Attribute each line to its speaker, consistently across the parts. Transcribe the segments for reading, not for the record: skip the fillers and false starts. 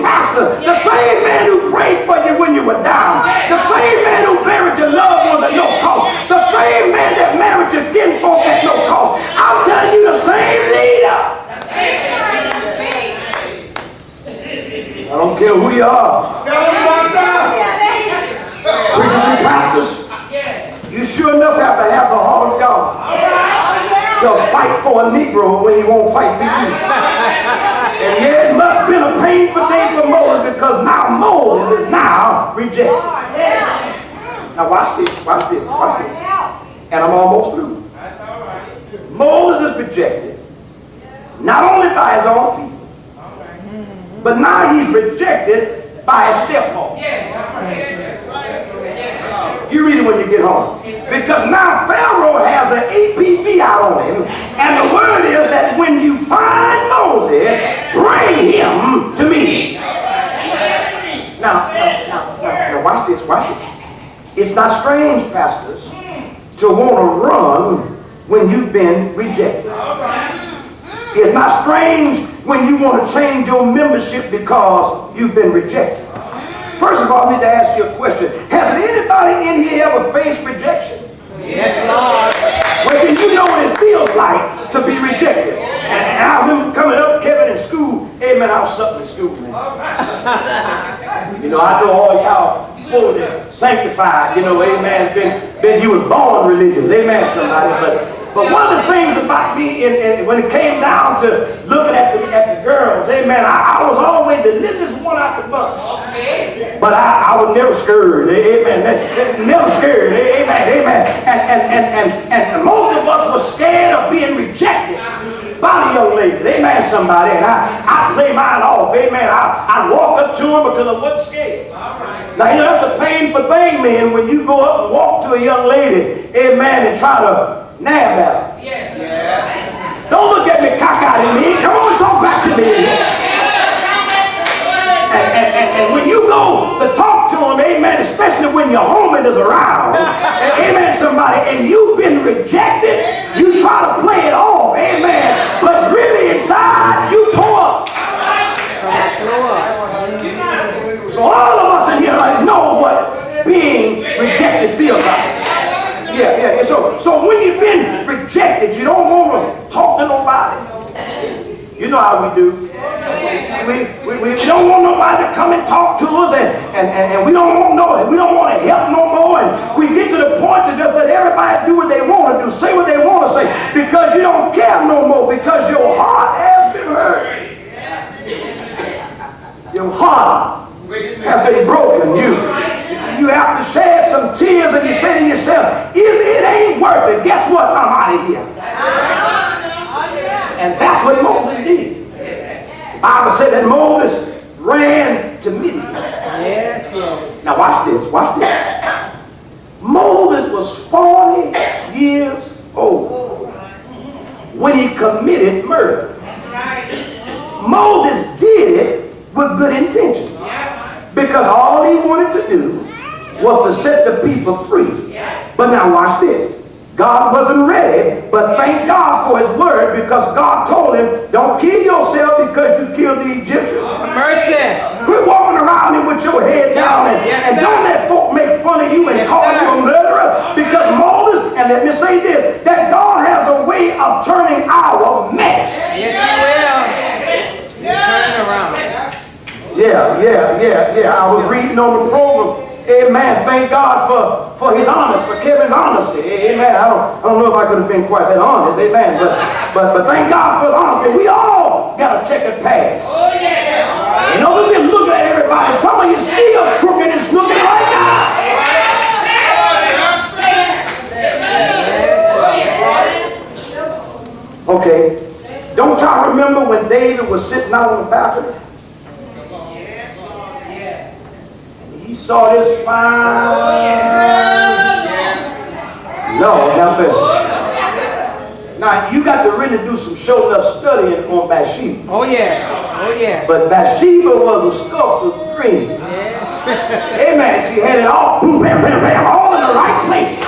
Speaker 1: pastor, the same man who prayed for you when you were down, the same man who buried your loved ones at no cost, the same man that married your kinfolk at no cost. I'm telling you, the same leader. I don't care who you are. Preachers and pastors, you sure enough have to have the heart of God to fight for a Negro when he won't fight for you. And yeah, it must have been a painful day for Moses, because now Moses is now rejected. Now watch this, watch this, watch this. And I'm almost through. Moses is rejected, not only by his own people, but now he's rejected by his stepfather. You read it when you get home. Because now Pharaoh has an APB out on him, and the word is that when you find Moses, bring him to me. Now watch this, watch this. It's not strange, pastors, to want to run when you've been rejected. It's not strange when you want to change your membership because you've been rejected. First of all, I need to ask you a question. Has anybody in here ever faced rejection?
Speaker 2: Yes, Lord.
Speaker 1: Well, then you know what it feels like to be rejected. And I remember coming up, Kevin, in school. Hey, man, I was something in school, man. You know, I know all y'all holy, sanctified, you know, amen, you was born religious, amen, somebody. But one of the things about me, when it came down to looking at the girls, amen, I was always the littlest one out the bunch. But I was never scared, amen, never scared, amen. And most of us were scared of being rejected by the young ladies, amen, somebody. And I play mine off, amen. I'd walk up to her because I wasn't scared. Now, you know, that's a painful thing, man, when you go up and walk to a young lady, amen, and try to nab at her. Yeah. Don't look at me cockeyed at me. Come on, talk back to me. And when you go to talk to them, amen, especially when your homie is around, amen, somebody, and you've been rejected, you try to play it off, amen, but really inside, you tore up. So all of us in here know what being rejected feels like. Yeah. So when you've been rejected, you don't want to talk to nobody. You know how we do. We don't want nobody to come and talk to us, and we don't want to help no more. And we get to the point to just let everybody do what they want to do, say what they want to say, because you don't care no more, because your heart has been hurt. Your heart has been broken. You have to shed some tears, and you say to yourself, if it ain't worth it, guess what? I'm out of here. And that's what Moses did. The Bible said that Moses ran to Midian.
Speaker 2: Yes.
Speaker 1: Now watch this. Moses was 40 years old when he committed murder. Moses did it with good intention, because all he wanted to do was to set the people free. But now watch this. God wasn't ready, but thank God for his word, because God told him, don't kill yourself because you killed the Egyptian.
Speaker 2: Mercy.
Speaker 1: Quit walking around here with your head down, and don't let folk make fun of you and call you a murderer, because Moses, and let me say this, that God has a way of turning our mess.
Speaker 2: Yes, he will. Turn it around.
Speaker 1: Yeah. I was reading on the program. Amen. Thank God for his honesty, for Kevin's honesty. Amen. I don't know if I could have been quite that honest. Amen. But thank God for the honesty. We all got a checkered past. You know, we've been looking at everybody. Some of you still crooked and snooking right now. Okay. Don't y'all remember when David was sitting out on the balcony? He saw this fine. Lord have mercy. Now you got to really do some show enough studying on Bathsheba.
Speaker 2: Oh yeah.
Speaker 1: But Bathsheba was a sculptor's dream. Amen. She had it all, boom, bam, bam, bam, all in the right places.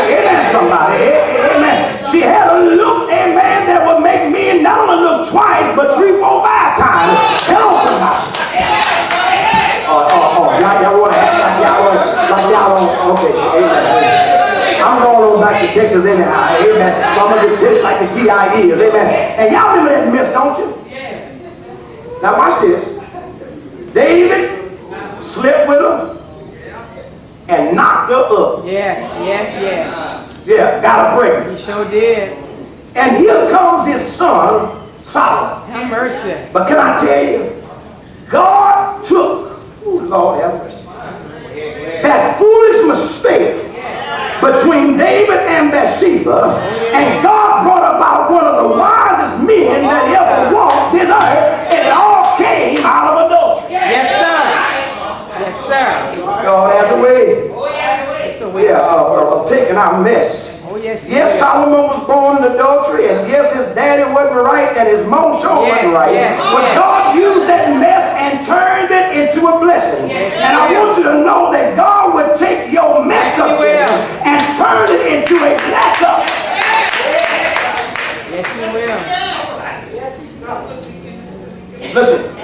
Speaker 1: Amen, somebody. Amen. She had a look, amen, that would make men not only look twice, but 3, 4, 5 times. Hello, somebody. like detectives anyhow. Amen. So I'm going to tell you like the TI is. Amen. And y'all remember that mess, don't you? Now watch this. David slept with her and knocked her up.
Speaker 2: Yes.
Speaker 1: Yeah, got her pregnant.
Speaker 2: He sure did.
Speaker 1: And here comes his son, Solomon.
Speaker 2: Have mercy.
Speaker 1: But can I tell you, God took, Lord have mercy, that foolish mistake between David and Bathsheba, and God brought about one of the wisest men that ever walked this earth, and it all came out of adultery.
Speaker 2: Yes, sir.
Speaker 1: God has a way,
Speaker 2: That's the way.
Speaker 1: of taking our mess.
Speaker 2: Oh, yes.
Speaker 1: Yes, Solomon was born in adultery, and yes, his daddy wasn't right, and his mom sure wasn't right. But God used that mess and turned it into a blessing. And I want you to know that God would take your mess up and turn it into a bless up.
Speaker 2: Yes, he will.
Speaker 1: Listen,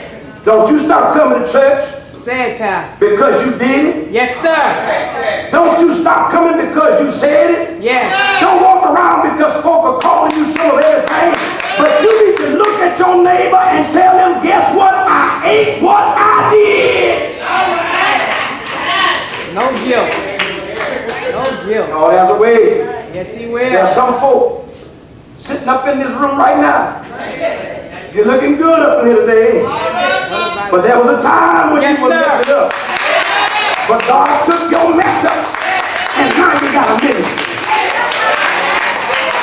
Speaker 1: don't you stop coming to church
Speaker 2: Say it, Pastor.
Speaker 1: because you did it.
Speaker 2: Yes, sir.
Speaker 1: Don't you stop coming because you said it.
Speaker 2: Yes.
Speaker 1: Don't walk around because folk are calling you some of everything. But you need to look at your neighbor and tell them, guess what? I ate what I did.
Speaker 2: No guilt. No guilt.
Speaker 1: God has a way.
Speaker 2: Yes, he
Speaker 1: There are
Speaker 2: will.
Speaker 1: some folk sitting up in this room right now. You're looking good up in here today. But there was a time when
Speaker 2: Yes,
Speaker 1: you were messing up. But God took your mess ups and now you got a ministry.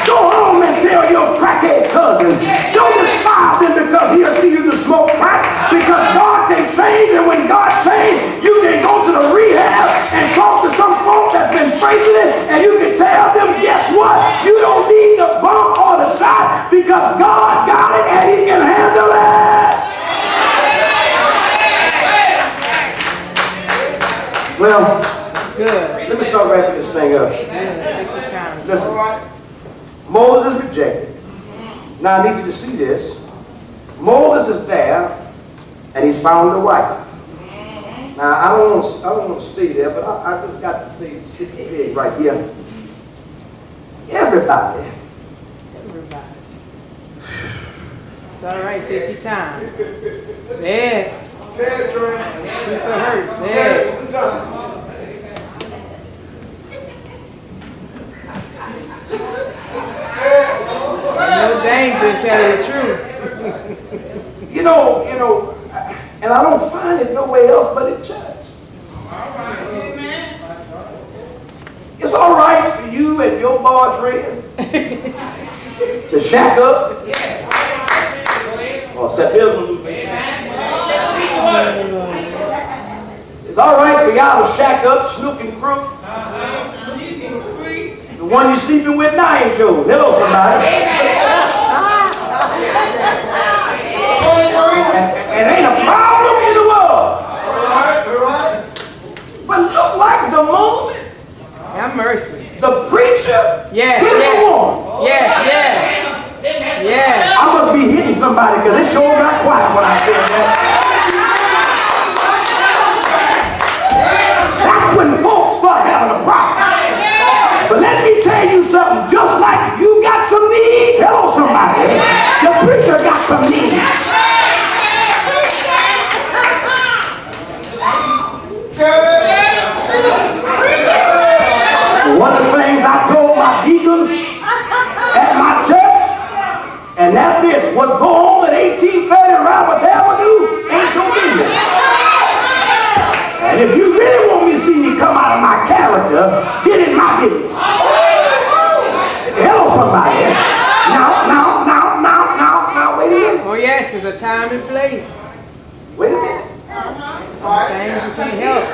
Speaker 1: Go home and tell your crackhead cousin, don't despise him because he or she used to smoke crack, because God can change, and when God changes, you can go to the rehab and talk to some folk that's been facing it, and you can tell them, guess what? You don't need the bump or the shot because God got it and he can handle it. Well,
Speaker 2: Good.
Speaker 1: let me start wrapping this thing up.
Speaker 2: Take your time.
Speaker 1: Listen, Moses rejected. Now I need you to see this. Moses is there, and he's found a wife. Now I don't want to stay there, but I just got to say this big right here. Everybody.
Speaker 2: It's all right. Take your time. Say it.
Speaker 3: Say it, Trey.
Speaker 2: Truth or hurt. Say
Speaker 3: Say
Speaker 2: it.
Speaker 3: it one time.
Speaker 2: No danger in telling the truth.
Speaker 1: You know, and I don't find it nowhere else but in church. It's all right for you and your boyfriend to shack up or set him. It's all right for y'all to shack up, snook and crook. The one you're sleeping with now ain't yours. Hello, somebody. And ain't a problem in the world.
Speaker 3: All right.
Speaker 1: But look like the moment
Speaker 2: Have mercy.
Speaker 1: the preacher
Speaker 2: Yes,
Speaker 1: hit
Speaker 2: yes.
Speaker 1: the woman.
Speaker 2: Yes.
Speaker 1: I must be hitting somebody because it sure got quiet when I said that. That's when folks start having a problem. But let me tell you something, just like you got some needs, hello somebody, the preacher got some needs. One of the things I told my deacons at my church, and that's this, what go on at 1830 Roberts Avenue ain't your business. And if you really want me to see me come out of my character, get in my business. Hello, somebody. Now, wait a minute.
Speaker 2: Oh yes, there's a time and place.
Speaker 1: Wait a minute.
Speaker 2: Things you can't help.